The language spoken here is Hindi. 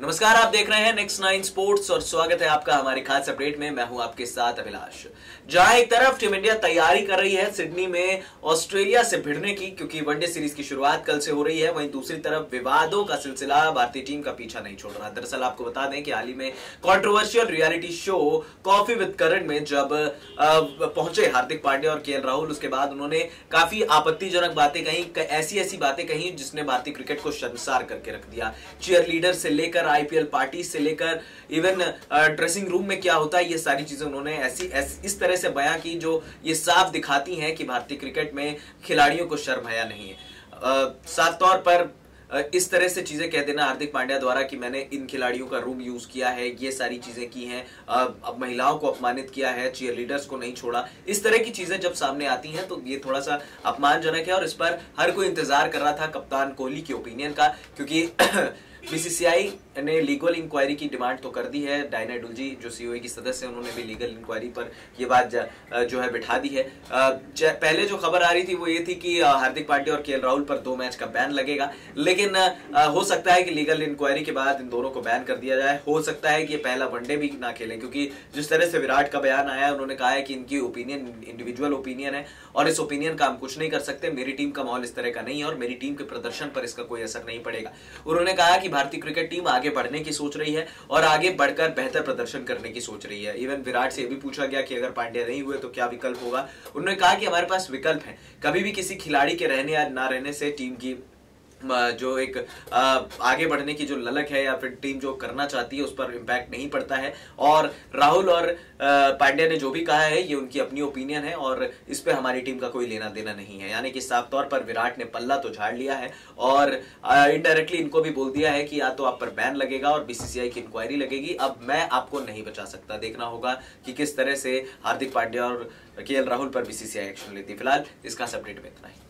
नमस्कार, आप देख रहे हैं नेक्स्ट 9 स्पोर्ट्स और स्वागत है आपका हमारी खास अपडेट में। मैं हूं आपके साथ अभिलाष। जहां एक तरफ टीम इंडिया तैयारी कर रही है सिडनी में ऑस्ट्रेलिया से भिड़ने की, क्योंकि वनडे सीरीज की शुरुआत कल से हो रही है, वहीं दूसरी तरफ विवादों का सिलसिला भारतीय टीम का पीछा नहीं छोड़ रहा। दरअसल आपको बता दें कि हाल ही में controversial reality show coffee with Karan में जब पहुंचे हार्दिक पांड्या और केएल राहुल, उसके बाद उन्होंने काफी आपत्तिजनक बातें कही, ऐसी बातें कही जिसने भारतीय क्रिकेट को शर्मसार करके रख दिया। चीयर लीडर से लेकर आईपीएल पार्टी से लेकर इवन ड्रेसिंग रूम में क्या होता है, ये सारी चीजें उन्होंने इस तरह से बयां की जो ये साफ दिखाती हैं कि भारतीय क्रिकेट में खिलाड़ियों को शर्म हया नहीं है। साफ तौर पर इस तरह से चीजें कह देना हार्दिक पांड्या द्वारा कि मैंने इन खिलाड़ियों का रूम यूज किया है, ये सारी चीजें की हैं, अब महिलाओं को अपमानित किया है, चीयर लीडर्स को नहीं छोड़ा, इस तरह की चीजें जब सामने आती हैं तो ये थोड़ा सा अपमानजनक है। और इस पर हर कोई इंतजार कर रहा था कप्तान कोहली की ओपिनियन का, क्योंकि बीसीसीआई ने लीगल इंक्वायरी की डिमांड तो कर दी है। डायना डुलजी जो सीओए की सदस्य हैं, उन्होंने भी लीगल इंक्वायरी पर ये बात जो है बिठा दी है। पहले जो खबर आ रही थी वो ये थी कि हार्दिक पांड्या और केएल राहुल पर 2 मैच का बैन लगेगा, लेकिन हो सकता है कि लीगल इंक्वायरी के बाद इन दोनों को बैन कर दिया जाए। हो सकता है कि ये पहला वनडे भी ना खेलें, क्योंकि जिस तरह से विराट का बयान आया है, उन्होंने कहा है कि इनकी ओपिनियन इंडिविजुअल ओपिनियन है और इस ओपिनियन का हम कुछ नहीं कर सकते। मेरी टीम का माहौल इस तरह का नहीं है और मेरी टीम के प्रदर्शन पर इसका कोई असर नहीं पड़ेगा। उन्होंने कहा कि भारतीय क्रिकेट टीम आगे बढ़ने की सोच रही है और आगे बढ़कर बेहतर प्रदर्शन करने की सोच रही है। इवन विराट से भी पूछा गया कि अगर पांड्या नहीं हुए तो क्या विकल्प होगा। उन्होंने कहा कि हमारे पास विकल्प है, कभी भी किसी खिलाड़ी के रहने या ना रहने से टीम की जो एक आगे बढ़ने की जो ललक है या फिर टीम जो करना चाहती है उस पर इम्पैक्ट नहीं पड़ता है। और राहुल और पांड्या ने जो भी कहा है ये उनकी अपनी ओपिनियन है और इस पे हमारी टीम का कोई लेना देना नहीं है। यानी कि साफ तौर पर विराट ने पल्ला तो झाड़ लिया है और इनडायरेक्टली इनको भी बोल दिया है कि या तो आप पर बैन लगेगा और बीसीसीआई की इंक्वायरी लगेगी, अब मैं आपको नहीं बचा सकता। देखना होगा कि किस तरह से हार्दिक पांड्या और केएल राहुल पर बीसीसीआई एक्शन लेती है। फिलहाल इसका अपडेट में इतना ही।